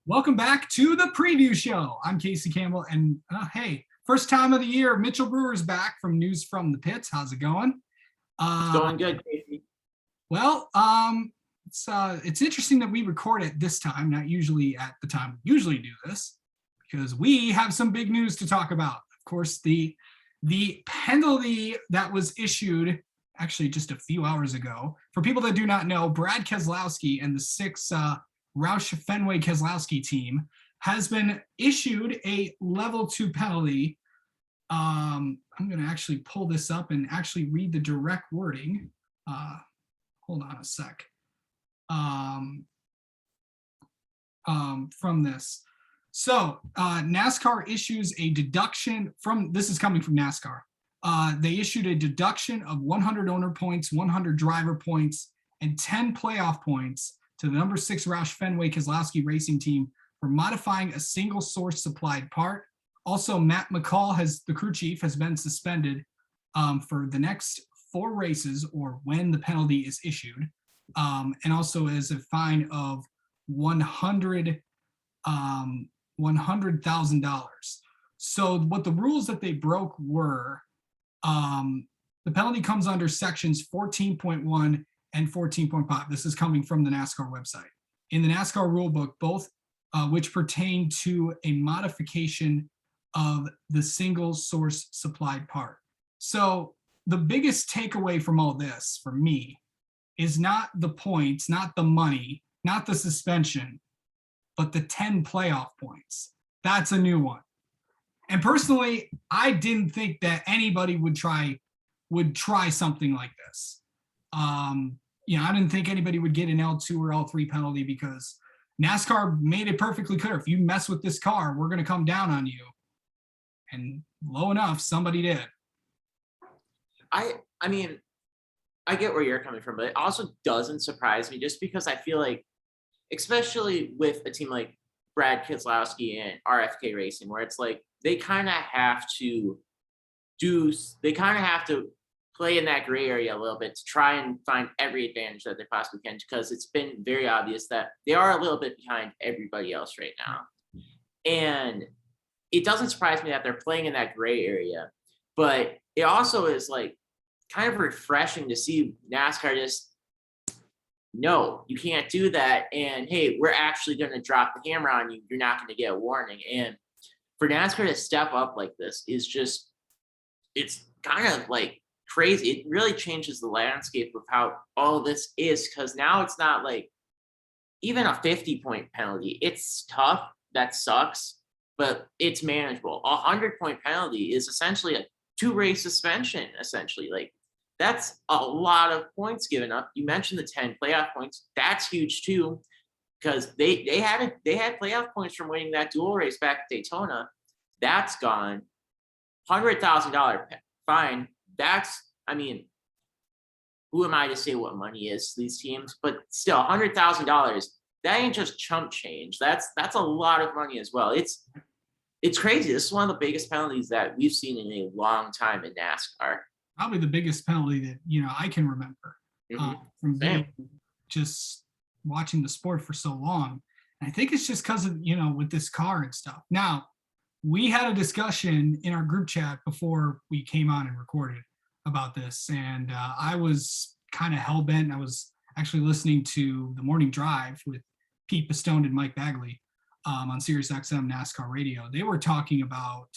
Welcome back to the preview show. I'm Casey Campbell, and hey, first time of the year, Mitchell Brewer's back from News from the Pits. How's it going? It's going good, Casey. Well, it's interesting that we record it this time, not usually at the time we usually do this, because we have some big news to talk about. Of course, the penalty that was issued actually just a few hours ago. For people that do not know, Brad Keselowski and the six Roush Fenway Keselowski team has been issued a level 2 penalty. I'm going to actually pull this up and actually read the direct wording. Hold on a sec. From this. So NASCAR issues a deduction from, this is coming from NASCAR. They issued a deduction of 100 owner points, 100 driver points, and 10 playoff points to the number 6 Roush Fenway Keselowski racing team for modifying a single source supplied part. Also, Matt McCall, the crew chief, has been suspended for the next 4 races or when the penalty is issued, and also as a fine of $100,000. So what the rules that they broke were, the penalty comes under sections 14.1 and 14.5. This is coming from the NASCAR website. In the NASCAR rulebook, both which pertain to a modification of the single source supplied part. So the biggest takeaway from all this for me is not the points, not the money, not the suspension, but the 10 playoff points. That's a new one. And personally, I didn't think that anybody would try something like this. I didn't think anybody would get an L2 or L3 penalty because NASCAR made it perfectly clear. If you mess with this car, we're going to come down on you. And lo enough, somebody did. I mean, I get where you're coming from, but it also doesn't surprise me just because I feel like, especially with a team like Brad Keselowski and RFK Racing, where it's like they kind of have to play in that gray area a little bit to try and find every advantage that they possibly can, because it's been very obvious that they are a little bit behind everybody else right now. And it doesn't surprise me that they're playing in that gray area, but it also is like kind of refreshing to see NASCAR just, no, you can't do that. And hey, we're actually going to drop the hammer on you. You're not going to get a warning. And for NASCAR to step up like this is just, it's kind of like crazy. It really changes the landscape of how all this is, because now it's not like even a 50-point penalty. It's tough. That sucks, but it's manageable. A 100-point penalty is essentially a 2-race suspension, essentially. Like, that's a lot of points given up. You mentioned the 10 playoff points. That's huge too, because they had playoff points from winning that dual race back at Daytona. That's gone. $100,000 fine. Who am I to say what money is to these teams? But still, $100,000. That ain't just chump change. That's a lot of money as well. It's crazy. This is one of the biggest penalties that we've seen in a long time in NASCAR. Probably the biggest penalty that I can remember from being just watching the sport for so long. And I think it's just because of with this car and stuff. Now, we had a discussion in our group chat before we came on and recorded about this, and I was kind of hell bent. I was actually listening to the Morning Drive with Pete Pistone and Mike Bagley on Sirius XM NASCAR Radio. They were talking about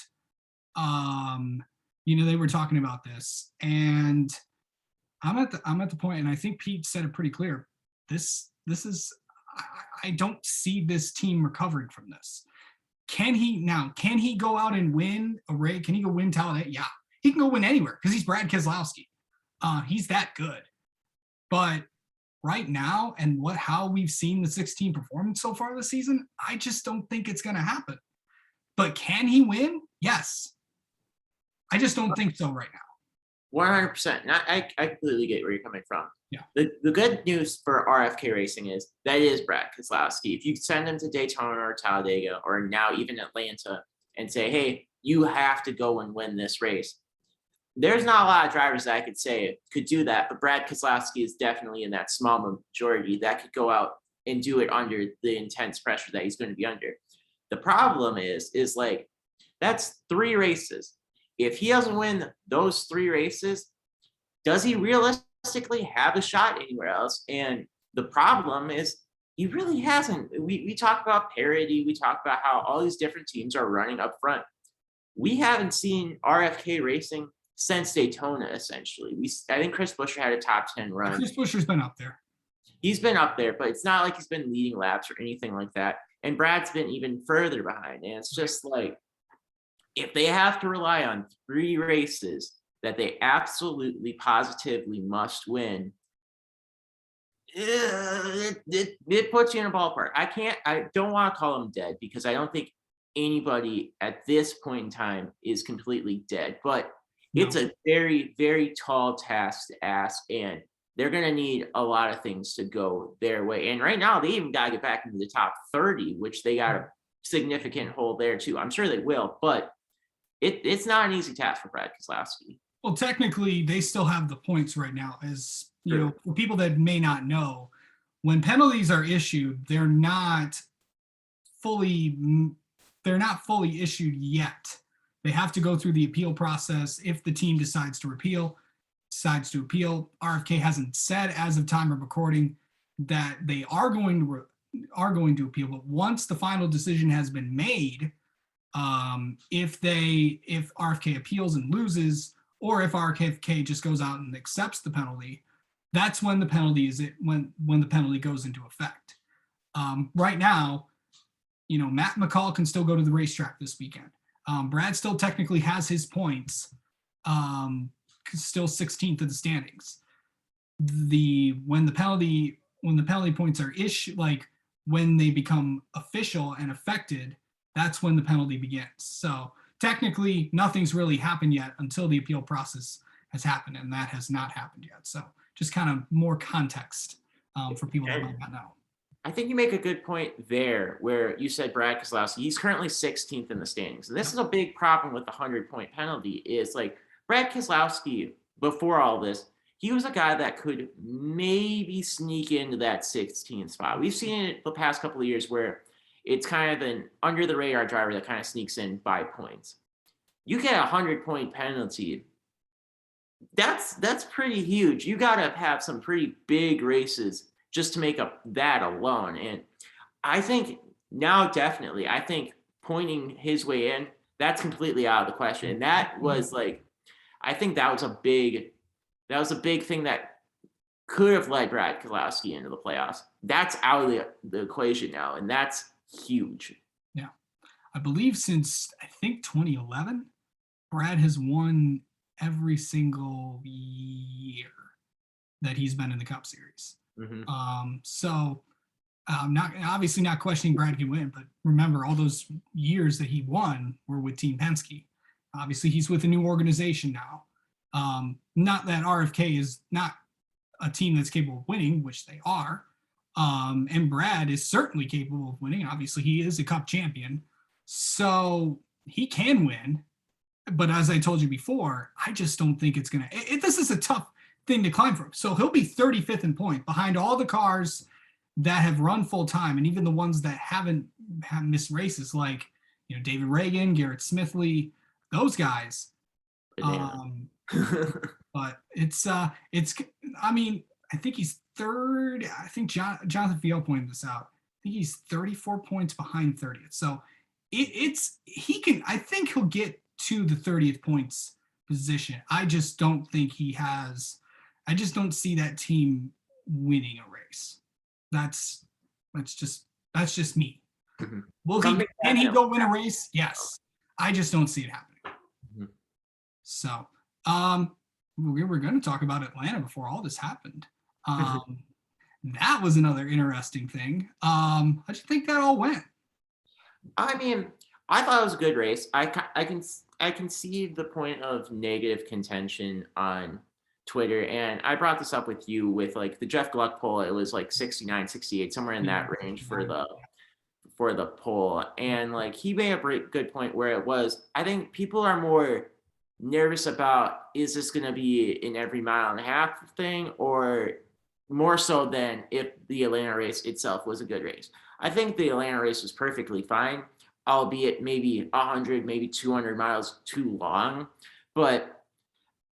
this, and I'm at the point, and I think Pete said it pretty clear. This is, I don't see this team recovering from this. Can he go out and win a race? Can he go win Talladega? Yeah, he can go win anywhere because he's Brad Keselowski. He's that good. But right now, and how we've seen the 16 performance so far this season, I just don't think it's going to happen. But can he win? Yes. I just don't think so right now. 100%. I completely get where you're coming from. Yeah. The good news for RFK Racing is that it is Brad Keselowski. If you send him to Daytona or Talladega or now even Atlanta and say, hey, you have to go and win this race, there's not a lot of drivers that I could say could do that, but Brad Keselowski is definitely in that small majority that could go out and do it under the intense pressure that he's going to be under. The problem is like, that's 3 races. If he doesn't win those 3 races, does he realistically have a shot anywhere else? And the problem is he really hasn't. We talk about parity. We talk about how all these different teams are running up front. We haven't seen RFK racing since Daytona, essentially. I think Chris Buescher had a top 10 run. Chris Buescher's been up there. He's been up there, but it's not like he's been leading laps or anything like that. And Brad's been even further behind. And it's just like, if they have to rely on 3 races that they absolutely positively must win, it puts you in a ballpark. I don't want to call them dead, because I don't think anybody at this point in time is completely dead, but it's a very, very tall task to ask, and they're going to need a lot of things to go their way. And right now, they even got to get back into the top 30, which they got a significant hole there too. I'm sure they will, but it's not an easy task for Brad Keselowski. Well, technically, they still have the points right now. As you know, for people that may not know, when penalties are issued, they're not fully issued yet. They have to go through the appeal process. If the team decides to appeal, RFK hasn't said as of time of recording that they are going to appeal. But once the final decision has been made, if RFK appeals and loses, or if RFK just goes out and accepts the penalty, that's when the penalty when the penalty goes into effect. Right now, Matt McCall can still go to the racetrack this weekend. Brad still technically has his points, still 16th of the standings. When the penalty points are issued, like when they become official and affected, that's when the penalty begins. So technically, nothing's really happened yet until the appeal process has happened, and that has not happened yet. So just kind of more context for people that might not know. I think you make a good point there, where you said Brad Keselowski, he's currently 16th in the standings. And this is a big problem with the 100-point penalty, is like Brad Keselowski, before all this, he was a guy that could maybe sneak into that 16th spot. We've seen it the past couple of years where it's kind of an under the radar driver that kind of sneaks in by points. You get a 100-point penalty. That's pretty huge. You got to have some pretty big races just to make up that alone. And I think now, definitely, I think pointing his way in, that's completely out of the question. And that was like, I think that was a big thing that could have led Brad Keselowski into the playoffs. That's out of the equation now, and that's huge. Yeah. I believe since, I think 2011, Brad has won every single year that he's been in the Cup Series. Mm-hmm. So obviously not questioning Brad can win, but remember, all those years that he won were with Team Penske. Obviously, he's with a new organization now. Not that RFK is not a team that's capable of winning, which they are. And Brad is certainly capable of winning. Obviously, he is a Cup champion, so he can win. But as I told you before, I just don't think it's going to – this is a tough thing to climb from. So he'll be 35th in point behind all the cars that have run full time, and even the ones that have missed races, like David Reagan, Garrett Smithley, those guys. But it's I mean, I think he's third. I think Jonathan Fiel pointed this out. I think he's 34 points behind 30th. So he can. I think he'll get to the 30th points position. I just don't think he has. I just don't see that team winning a race. That's just me. Mm-hmm. Can he go win a race? Yes. I just don't see it happening. Mm-hmm. So, we were going to talk about Atlanta before all this happened. That was another interesting thing. How'd you think that all went? I mean, I thought it was a good race. I can see the point of negative contention on Twitter, and I brought this up with you with like the Jeff Gluck poll. It was like 69, 68, somewhere in that range for the poll. And like he made a good point where it was, I think people are more nervous about, is this going to be an every mile and a half thing, or more so than if the Atlanta race itself was a good race. I think the Atlanta race was perfectly fine, albeit maybe 100, maybe 200 miles too long. But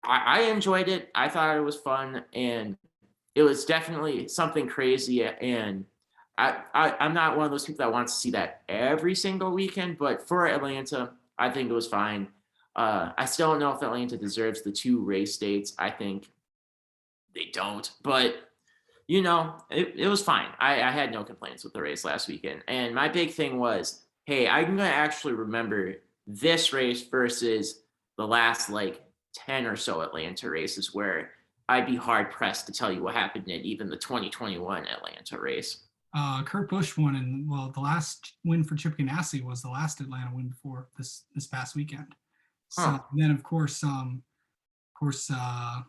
I enjoyed it. I thought it was fun, and it was definitely something crazy. And I'm not one of those people that wants to see that every single weekend, but for Atlanta, I think it was fine. I still don't know if Atlanta deserves the 2 race dates. I think they don't, but it was fine. I had no complaints with the race last weekend. And my big thing was, hey, I'm going to actually remember this race versus the last like 10 or so Atlanta races where I'd be hard pressed to tell you what happened in even the 2021 Atlanta race. Kurt Busch won, and well, the last win for Chip Ganassi was the last Atlanta win before this past weekend. So Huh. then, of course,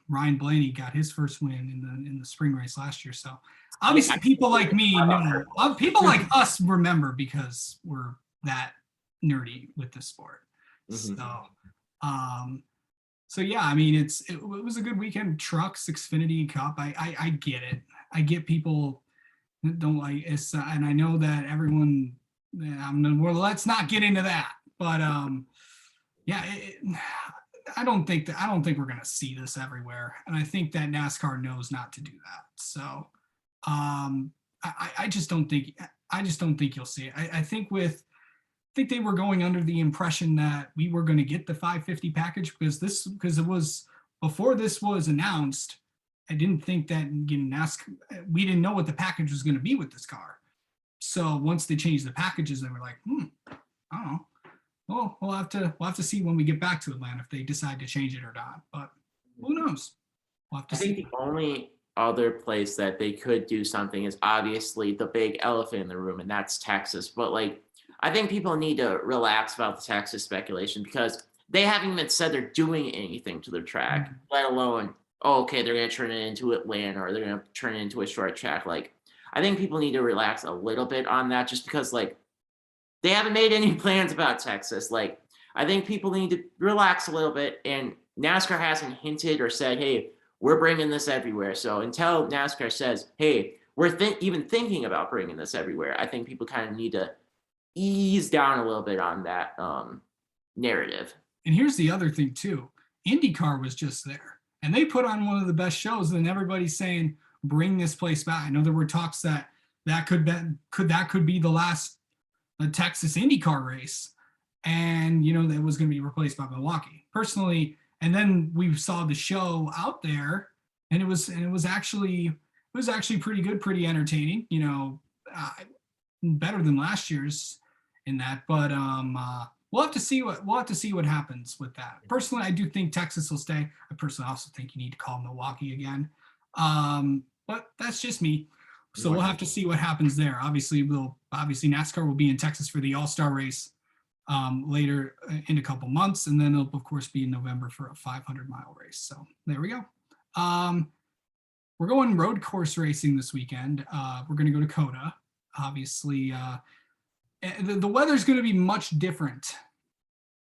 Ryan Blaney got his first win in the spring race last year. So obviously, people like me know. People like us remember because we're that nerdy with the sport. Mhm. So yeah, I mean, it was a good weekend. Trucks, Xfinity Cup. I get it. I get people that don't like it, and I know that everyone. Well, let's not get into that. But yeah, I don't think we're gonna see this everywhere, and I think that NASCAR knows not to do that. So I just don't think you'll see it. I think they were going under the impression that we were going to get the 550 package because it was before this was announced. I didn't think that we didn't know what the package was going to be with this car. So once they changed the packages, they were like, I don't know. Well, we'll have to see when we get back to Atlanta if they decide to change it or not. But who knows? We'll have to I think see. the only other place that they could do something is obviously the big elephant in the room, and that's Texas. But like, I think people need to relax about the Texas speculation because they haven't even said they're doing anything to their track, let alone, oh, okay, they're going to turn it into Atlanta or they're going to turn it into a short track. Like, I think people need to relax a little bit on that just because, like, they haven't made any plans about Texas. Like, I think people need to relax a little bit, and NASCAR hasn't hinted or said, hey, we're bringing this everywhere. So until NASCAR says, hey, we're even thinking about bringing this everywhere, I think people kind of need to ease down a little bit on that narrative. And here's the other thing too. IndyCar was just there, and they put on one of the best shows. And everybody's saying, "Bring this place back." I know there were talks that could be the last Texas IndyCar race, and that was going to be replaced by Milwaukee. Personally, and then we saw the show out there, and it was actually pretty good, pretty entertaining. Better than last year's in that, but we'll have to see what happens with that. Personally, I do think Texas will stay. I personally also think you need to call Milwaukee again, but that's just me. So we'll have to see what happens there. Obviously NASCAR will be in Texas for the All-Star race later in a couple months, and then it'll of course be in November for a 500-mile race. So there we go. We're going road course racing this weekend. We're going to go to COTA. Obviously, the weather's going to be much different.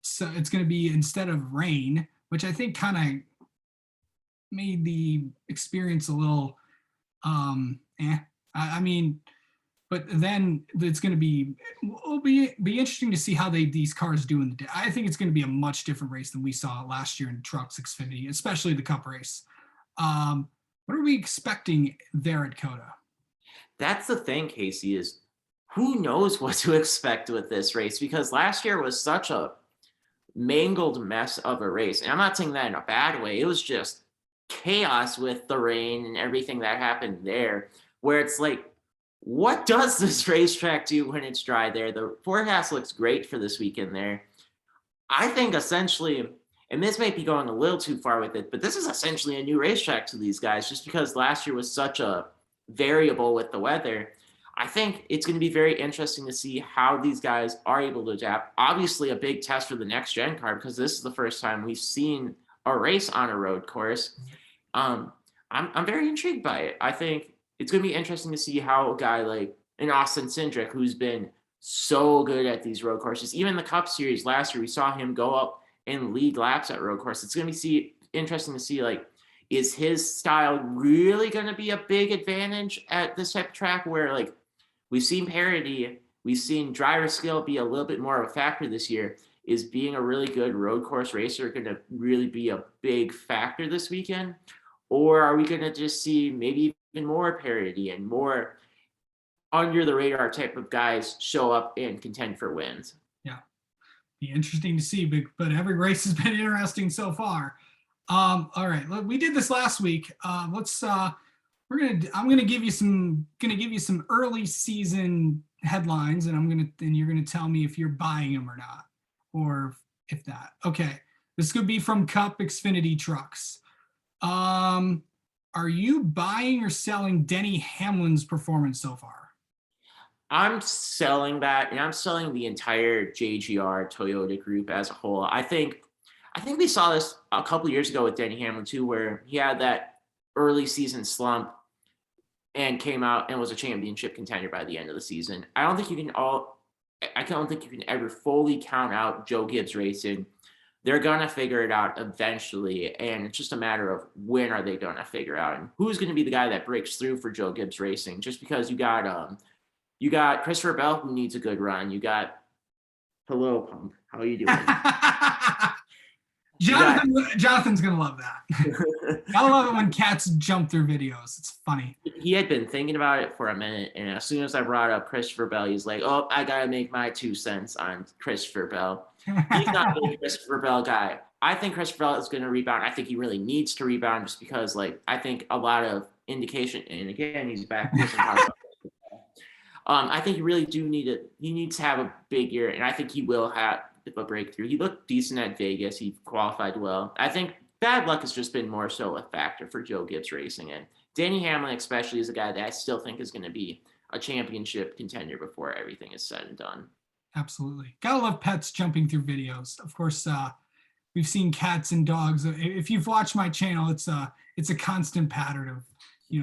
So it's going to be, instead of rain, which I think kind of made the experience a little I mean, but then it's going to be, it'll be interesting to see how these cars do in the day. I think it's going to be a much different race than we saw last year in Trucks Xfinity, especially the Cup race. What are we expecting there at COTA? That's the thing, Casey, is who knows what to expect with this race, because last year was such a mangled mess of a race. And I'm not saying that in a bad way. It was just chaos with the rain and everything that happened there, where it's like, what does this racetrack do when it's dry there? The forecast looks great for this weekend there. I think essentially, and this may be going a little too far with it, but this is essentially a new racetrack to these guys just because last year was such a variable with the weather. I think it's going to be very interesting to see how these guys are able to adapt. Obviously, a big test for the next gen car because this is the first time we've seen a race on a road course. I'm very intrigued by it. I think it's going to be interesting to see how a guy like an Austin Cindric, who's been so good at these road courses, even the Cup Series last year, we saw him go up and lead laps at road course. It's going to be interesting to see, like, is his style really going to be a big advantage at this type of track where, like, we've seen parity, we've seen driver skill be a little bit more of a factor this year. Is being a really good road course racer going to really be a big factor this weekend? Or are we going to just see maybe even more parity and more under the radar type of guys show up and contend for wins? Yeah, be interesting to see, but every race has been interesting so far. All right, we did this last week. I'm gonna give you some early season headlines, and you're gonna tell me if you're buying them or not, or if not. Okay, this could be from Cup Xfinity Trucks. Are you buying or selling Denny Hamlin's performance so far? I'm selling that, and I'm selling the entire JGR Toyota group as a whole. I think we saw this a couple years ago with Denny Hamlin too, where he had that early season slump and came out and was a championship contender by the end of the season. I don't think you can ever fully count out Joe Gibbs Racing. They're gonna figure it out eventually, and it's just a matter of when are they gonna figure out and who's gonna be the guy that breaks through for Joe Gibbs Racing. Just because you got Christopher Bell, who needs a good run. You got Hello Pump. How are you doing? Jonathan's gonna love that. I love it when cats jump through videos. It's funny. He had been thinking about it for a minute, and as soon as I brought up Christopher Bell, he's like, "Oh, I gotta make my 2 cents on Christopher Bell." He's not a Christopher Bell guy. I think Christopher Bell is going to rebound. I think he really needs to rebound just because, like, I think a lot of indication, and again, he's back. I think you really do need it. He needs to have a big year, and I think he will have a breakthrough. He looked decent at Vegas. He qualified well. I think bad luck has just been more so a factor for Joe Gibbs Racing. And Danny Hamlin especially is a guy that I still think is going to be a championship contender before everything is said and done. Absolutely. Gotta love pets jumping through videos. Of course, we've seen cats and dogs. If you've watched my channel, it's a constant pattern of,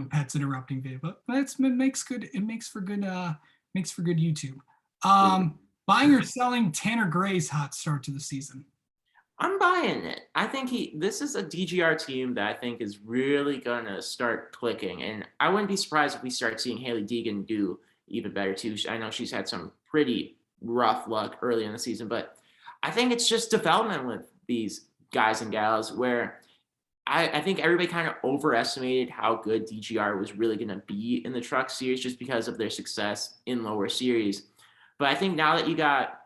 pets interrupting video, but it makes for good YouTube. Buying or selling Tanner Gray's hot start to the season? I'm buying it. I think this is a DGR team that I think is really gonna start clicking, and I wouldn't be surprised if we start seeing Haley Deegan do even better too. I know she's had some pretty rough luck early in the season, but I think it's just development with these guys and gals where I think everybody kind of overestimated how good DGR was really going to be in the truck series just because of their success in lower series. But I think now that you got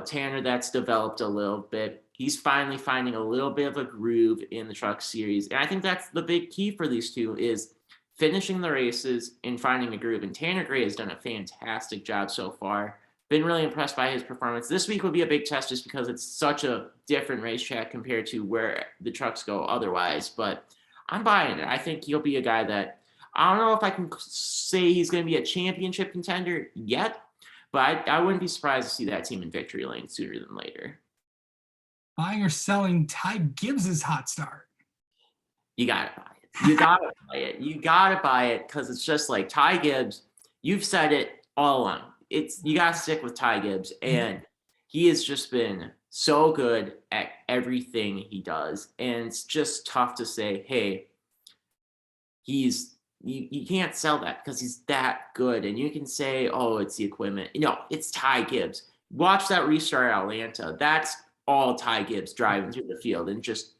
Tanner that's developed a little bit, he's finally finding a little bit of a groove in the truck series. And I think that's the big key for these two is finishing the races and finding a groove. And Tanner Gray has done a fantastic job so far. Been really impressed by his performance. This week will be a big test just because it's such a different racetrack compared to where the trucks go otherwise. But I'm buying it. I think he'll be a guy that I don't know if I can say he's going to be a championship contender yet, but I wouldn't be surprised to see that team in victory lane sooner than later. Buying or selling Ty Gibbs's hot start? You got to buy it. You got to buy it. You got to buy it because it's just like Ty Gibbs. You've said it all along. You got to stick with Ty Gibbs, and he has just been so good at everything he does. And it's just tough to say, hey, you can't sell that because he's that good. And you can say, oh, it's the equipment. No, it's Ty Gibbs. Watch that restart at Atlanta. That's all Ty Gibbs driving through the field and just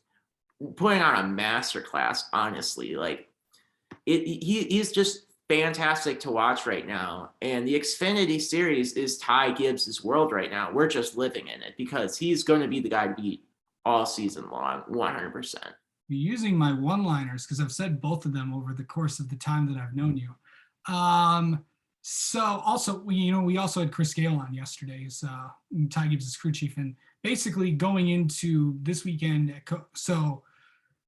putting on a masterclass, honestly. Like he's just fantastic to watch right now. And the Xfinity series is Ty Gibbs' world right now. We're just living in it because he's going to be the guy to beat all season long, 100%. You're using my one-liners because I've said both of them over the course of the time that I've known you. So also, we also had Chris Gale on yesterday, Ty Gibbs' crew chief, and basically going into this weekend. So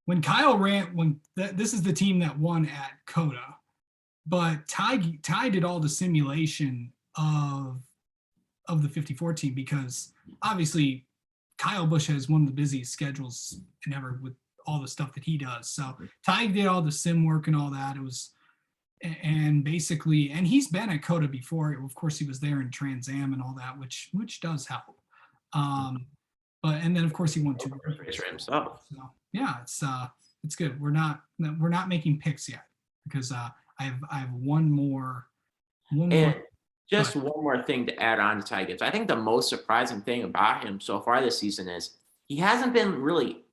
when Kyle ran, this is the team that won at COTA. But Ty did all the simulation of the 54 team because obviously Kyle Busch has one of the busiest schedules ever with all the stuff that he does. So Ty did all the sim work and all that. It was, and basically, and he's been at COTA before. Of course, he was there in Trans Am and all that, which does help. But and then of course he won 2 races himself. So yeah, It's good. We're not making picks yet because I have one more. And just but one more thing to add on to Ty Gibbs. I think the most surprising thing about him so far this season is he hasn't been really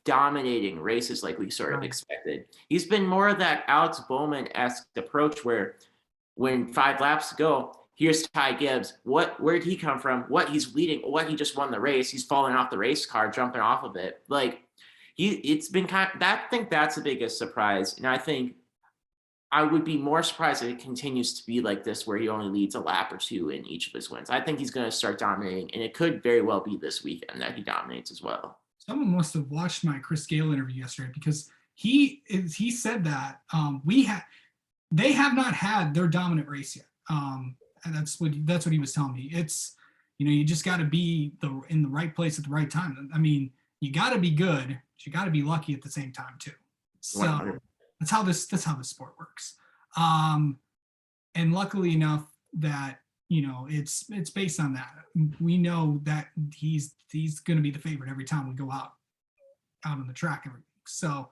dominating races like we sort of Right. expected. He's been more of that Alex Bowman-esque approach where when 5 laps to go, here's Ty Gibbs. Where did he come from? What he's leading, what he just won the race. He's falling off the race car, jumping off of it. Like it's been kind of that. I think that's the biggest surprise. And I think I would be more surprised if it continues to be like this, where he only leads a lap or two in each of his wins. I think he's going to start dominating, and it could very well be this weekend that he dominates as well. Someone must have watched my Chris Gale interview yesterday because he said that they have not had their dominant race yet. And that's what he was telling me. It's, you just got to be in the right place at the right time. I mean, you got to be good, but you got to be lucky at the same time too. So 100%. that's how this sport works. And luckily enough that it's based on that. We know that he's going to be the favorite every time we go out on the track every week. So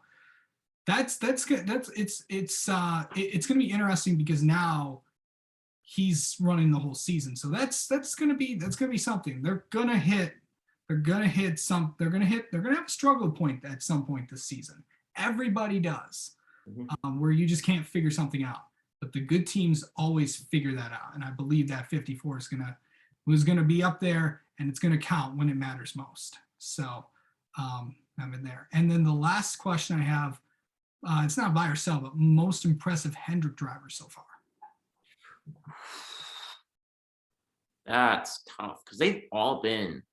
that's good. It's going to be interesting because now he's running the whole season. So that's going to be something. They're going to have a struggle point at some point this season. Everybody does, where you just can't figure something out. But the good teams always figure that out, and I believe that 54 was gonna be up there, and it's gonna count when it matters most. So I'm in there. And then the last question I have, it's not buy or sell, but most impressive Hendrick driver so far. That's tough because they've all been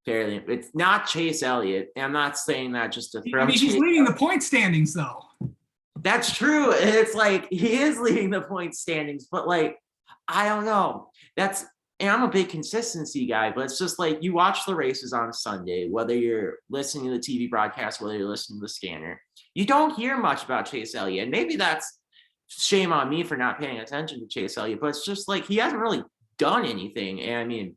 fairly. It's not Chase Elliott, and I'm not saying that just to throw. I mean, he's leading the point standings though. That's true. And it's like he is leading the point standings, but like I don't know. And I'm a big consistency guy, but it's just like you watch the races on Sunday, whether you're listening to the TV broadcast, whether you're listening to the scanner, you don't hear much about Chase Elliott. And maybe that's shame on me for not paying attention to Chase Elliott, but it's just like he hasn't really done anything. And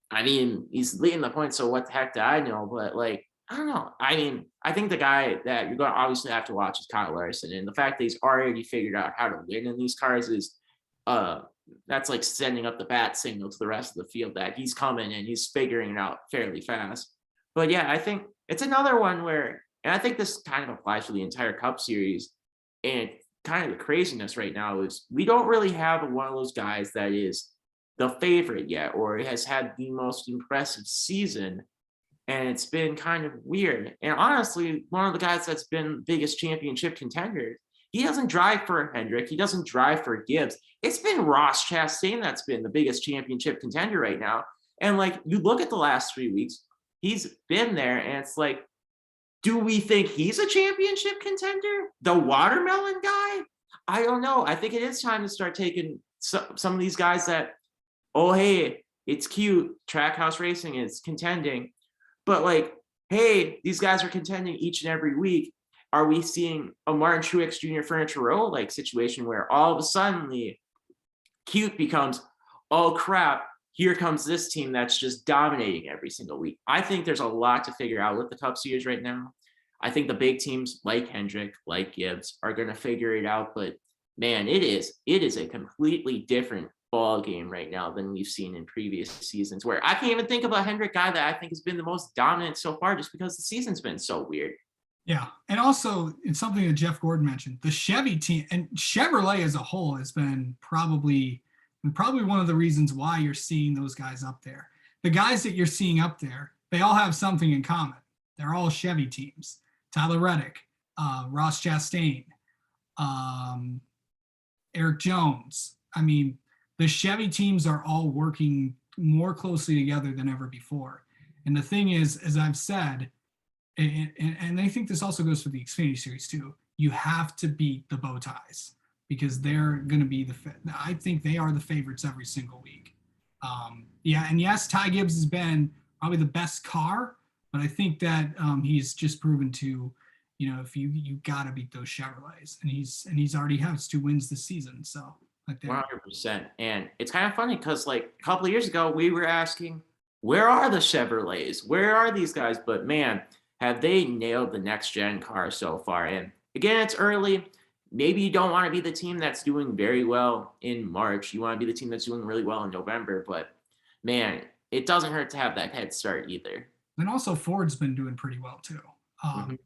I mean, he's leading the points, so what the heck do I know? But like, I don't know. I mean, I think the guy that you're going to obviously have to watch is Kyle Larson, and the fact that he's already figured out how to win in these cars is, that's like sending up the bat signal to the rest of the field that he's coming and he's figuring it out fairly fast. But yeah, I think it's another one where, and I think this kind of applies to the entire Cup Series, and kind of the craziness right now is we don't really have one of those guys that is the favorite yet, or has had the most impressive season. And it's been kind of weird. And honestly, one of the guys that's been biggest championship contender, he doesn't drive for Hendrick. He doesn't drive for Gibbs. It's been Ross Chastain that's been the biggest championship contender right now. And like, you look at the last 3 weeks, he's been there, and it's like, do we think he's a championship contender? The watermelon guy? I don't know. I think it is time to start taking some of these guys that, oh, hey, it's cute. Trackhouse racing is contending. But like, hey, these guys are contending each and every week. Are we seeing a Martin Truex Jr. Furniture Row like situation where all of a sudden the cute becomes, oh crap, here comes this team that's just dominating every single week? I think there's a lot to figure out with the Cup Series right now. I think the big teams like Hendrick, like Gibbs, are going to figure it out. But man, it is a completely different ball game right now than we've seen in previous seasons, where I can't even think of a Hendrick guy that I think has been the most dominant so far, just because the season's been so weird. Yeah, and also it's something that Jeff Gordon mentioned. The Chevy team and Chevrolet as a whole has been probably one of the reasons why you're seeing those guys up there. The guys that you're seeing up there, they all have something in common. They're all Chevy teams. Tyler Reddick, Ross Chastain, Eric Jones. I mean, the Chevy teams are all working more closely together than ever before. And the thing is, as I've said, and I think this also goes for the Xfinity Series too, you have to beat the bow ties because they're going to be I think they are the favorites every single week. Yeah, and yes, Ty Gibbs has been probably the best car, but I think that he's just proven to, if you got to beat those Chevrolets, and he's already has 2 wins this season, so. Like 100%. And it's kind of funny because like a couple of years ago, we were asking, where are the Chevrolets? Where are these guys? But man, have they nailed the next gen car so far? And again, it's early. Maybe you don't want to be the team that's doing very well in March. You want to be the team that's doing really well in November. But man, it doesn't hurt to have that head start either. And also Ford's been doing pretty well too. Mhm.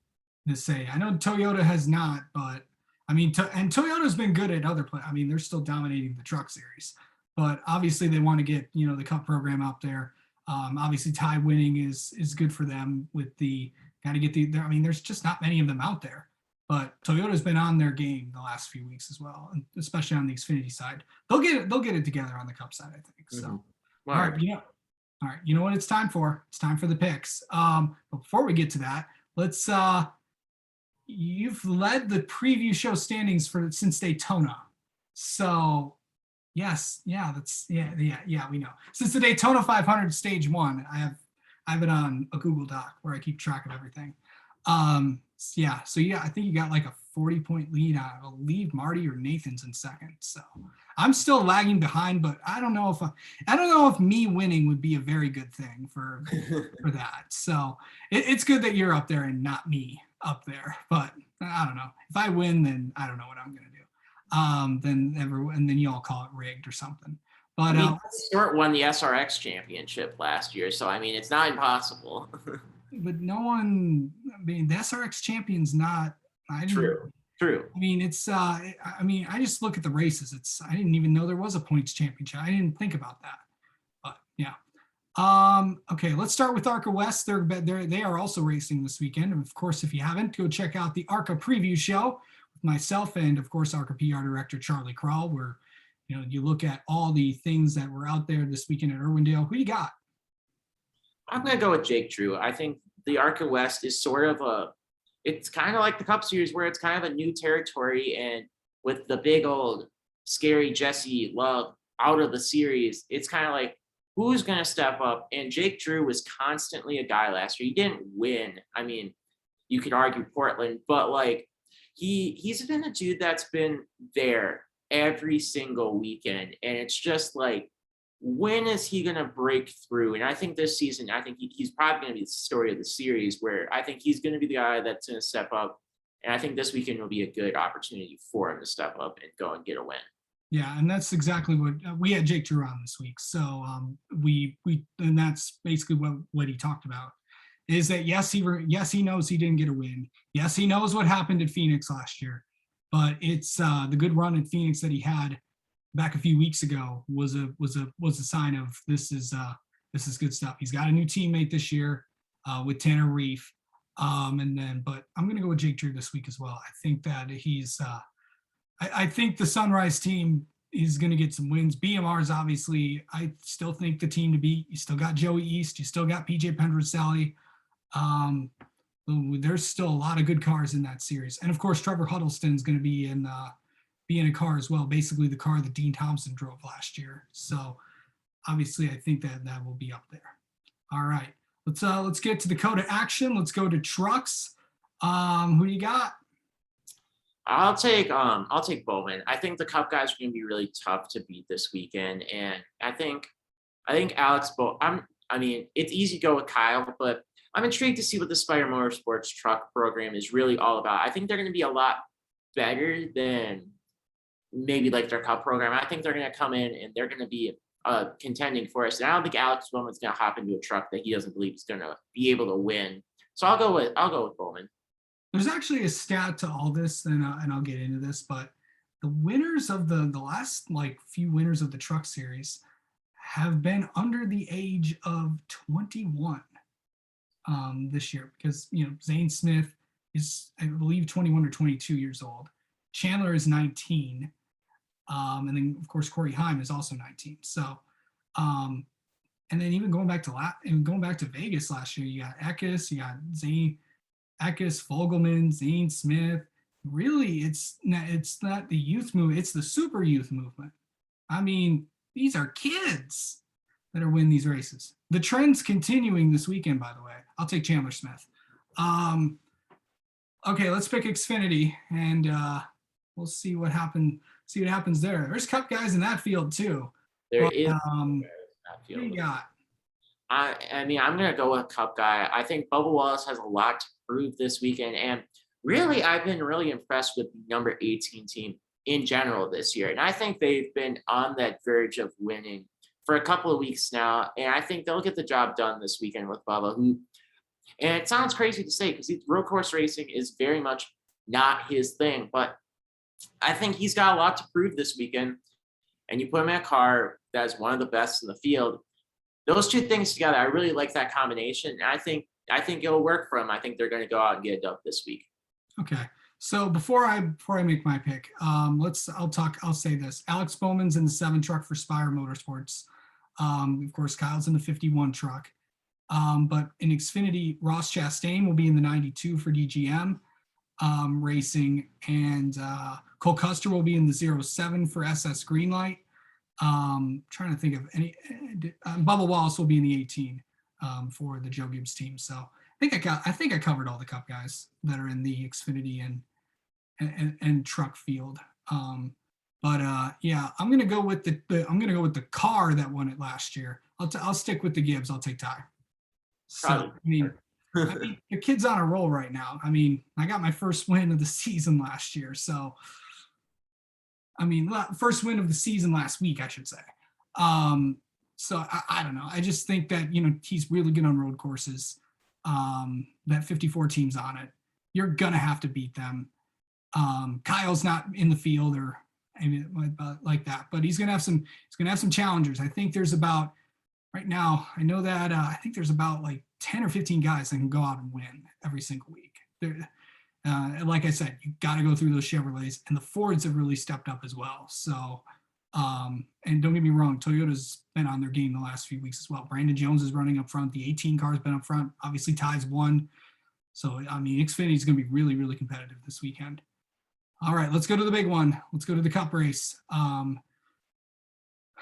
To say, I know Toyota has not, but I mean, and Toyota's been good at other play. I mean, they're still dominating the truck series, but obviously they want to get, the Cup program out there. Obviously tie winning is good for them with the got to get I mean, there's just not many of them out there, but Toyota's been on their game the last few weeks as well, and especially on the Xfinity side. They'll get it together on the Cup side, I think. So, Mhm. all right, all right, you know what it's time for? It's time for the picks. But before we get to that, let's you've led the preview show standings since Daytona. So yes, yeah, we know. Since the Daytona 500 stage 1, I have it on a Google Doc where I keep track of everything. So yeah, I think you got like a 40-point lead. I believe Marty or Nathan's in second. So I'm still lagging behind, but I don't know if me winning would be a very good thing for that. So it's good that you're up there and not me up there. But I don't know. If I win, then I don't know what I'm gonna do. Then you all call it rigged or something. But I mean, Stewart won the SRX championship last year, so I mean, it's not impossible. but no one. I mean, the SRX champion's not. True. I mean, it's. I mean, I just look at the races. I didn't even know there was a points championship. I didn't think about that. But yeah. Okay, let's start with ARCA West. They are also racing this weekend. And of course, if you haven't, go check out the ARCA preview show with myself and of course ARCA PR director Charlie Kral, where you look at all the things that were out there this weekend at Irwindale. Who you got? I'm gonna go with Jake Drew. I think the ARCA West is sort of it's kind of like the Cup Series where it's kind of a new territory, and with the big old scary Jesse Love out of the series, it's kind of like who's gonna step up. And Jake Drew was constantly a guy last year. He didn't win. I mean, you could argue Portland, but like he's been a dude that's been there every single weekend, and it's just like when is he going to break through? And I think this season, I think he's probably going to be the story of the series, where I think he's going to be the guy that's going to step up. And I think this weekend will be a good opportunity for him to step up and go and get a win. Yeah, and that's exactly what we had Jake Drew on this week. So and that's basically what he talked about is that yes, he knows he didn't get a win. Yes, he knows what happened at Phoenix last year, but it's the good run in Phoenix that he had back a few weeks ago was a sign of this is good stuff. He's got a new teammate this year with Tanner Reef, but I'm going to go with Jake Drew this week as well. I think that he's I think the Sunrise team is going to get some wins. BMR is obviously, I still think the team to beat. You still got Joey East. You still got PJ Penrose-Sally. There's still a lot of good cars in that series. And of course, Trevor Huddleston's going to be in a car as well, basically the car that Dean Thompson drove last year. So obviously I think that will be up there. All right, let's get to the COTA action. Let's go to trucks. Who do you got? I'll take Bowman. I think the Cup guys are going to be really tough to beat this weekend, and I think Alex I mean, it's easy to go with Kyle, but I'm intrigued to see what the Spire Motorsports truck program is really all about. I think they're going to be a lot better than maybe like their Cup program. I think they're going to come in and they're going to be contending for us. And I don't think Alex Bowman's going to hop into a truck that he doesn't believe is going to be able to win. So I'll go with Bowman. There's actually a stat to all this, and I'll get into this, but the winners of the last few winners of the truck series have been under the age of 21 this year, because Zane Smith is, I believe, 21 or 22 years old. Chandler is 19, and then of course Corey Heim is also 19. So, and then even going back to Vegas last year, you got Eckes, you got Zane. Eckes, Fogelman, Zane Smith. Really, it's not the youth movement, it's the super youth movement. I mean, these are kids that are winning these races. The trend's continuing this weekend, by the way. I'll take Chandler Smith. Okay, let's pick Xfinity, and we'll see what happens there. There's Cup guys in that field too. There is. Who you got? I mean, I'm gonna go with Cup guy. I think Bubba Wallace has a lot to prove this weekend, and really, I've been really impressed with the number 18 team in general this year, and I think they've been on that verge of winning for a couple of weeks now, and I think they'll get the job done this weekend with Bubba. Who, and it sounds crazy to say because road course racing is very much not his thing, but I think he's got a lot to prove this weekend. And you put him in a car that's one of the best in the field. Those two things together, I really like that combination. And I think it'll work for them. I think they're going to go out and get it done this week. Okay. So before I make my pick, I'll say this. Alex Bowman's in the 7 truck for Spire Motorsports. Of course, Kyle's in the 51 truck. But in Xfinity, Ross Chastain will be in the 92 for DGM Racing, and Cole Custer will be in the 07 for SS Greenlight. Trying to think of any. Bubba Wallace will be in the 18 for the Joe Gibbs team. So I think I covered all the Cup guys that are in the Xfinity and truck field. Yeah, I'm gonna go with the car that won it last year. I'll stick with the Gibbs. I'll take Ty. So I mean, the kid's on a roll right now. I mean, I got my first win of the season last year. So, I mean, first win of the season last week, I should say. So I don't know. I just think that, he's really good on road courses. That 54 teams on it. You're going to have to beat them. Kyle's not in the field or like that, but he's going to have some challengers. I think there's about, right now, I know that I think there's about like 10 or 15 guys that can go out and win every single week. Like I said, you got to go through those Chevrolets, and the Fords have really stepped up as well. So, and don't get me wrong, Toyota's been on their game the last few weeks as well. Brandon Jones is running up front. The 18 car's been up front. Obviously, Ty's won. So, I mean, Xfinity is going to be really, really competitive this weekend. All right, let's go to the big one. Let's go to the Cup race.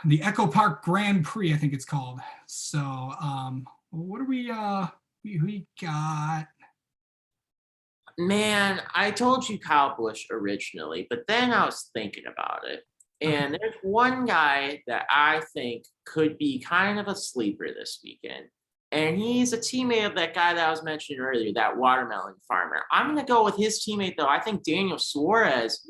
The Echo Park Grand Prix, I think it's called. So, what are we got? Man, I told you Kyle Busch originally, but then I was thinking about it. And there's one guy that I think could be kind of a sleeper this weekend. And he's a teammate of that guy that I was mentioning earlier, that watermelon farmer. I'm going to go with his teammate, though. I think Daniel Suarez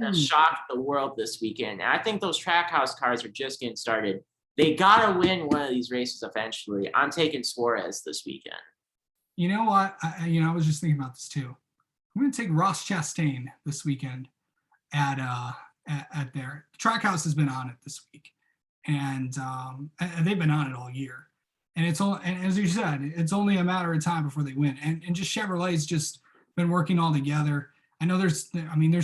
has shocked the world this weekend. And I think those Trackhouse cars are just getting started. They got to win one of these races eventually. I'm taking Suarez this weekend. You know what? I was just thinking about this too. I'm going to take Ross Chastain this weekend at their Trackhouse has been on it this week, and they've been on it all year. And and as you said, it's only a matter of time before they win. And just Chevrolet's just been working all together. I know there's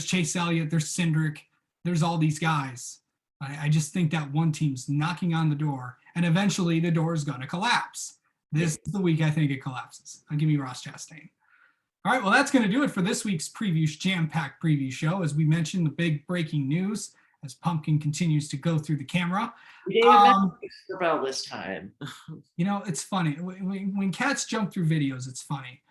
Chase Elliott, there's Hendrick, there's all these guys. I just think that one team's knocking on the door, and eventually the door is going to collapse. This is the week I think it collapses. I'll give you Ross Chastain. All right, well, that's going to do it for this week's jam-packed preview show. As we mentioned, the big breaking news as Pumpkin continues to go through the camera. We didn't have about this time. It's funny. When cats jump through videos, it's funny.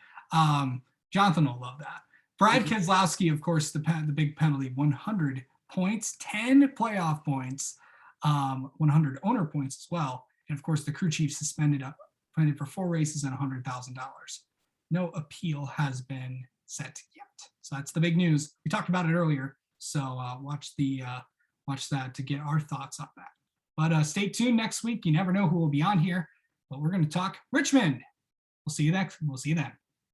Jonathan will love that. Brad Keselowski, of course, the big penalty, 100 points, 10 playoff points, 100 owner points as well. And, of course, the crew chief suspended for 4 races and $100,000. No appeal has been set yet. So that's the big news. We talked about it earlier. So watch that to get our thoughts on that. But stay tuned next week. You never know who will be on here, but we're going to talk Richmond. We'll see you then.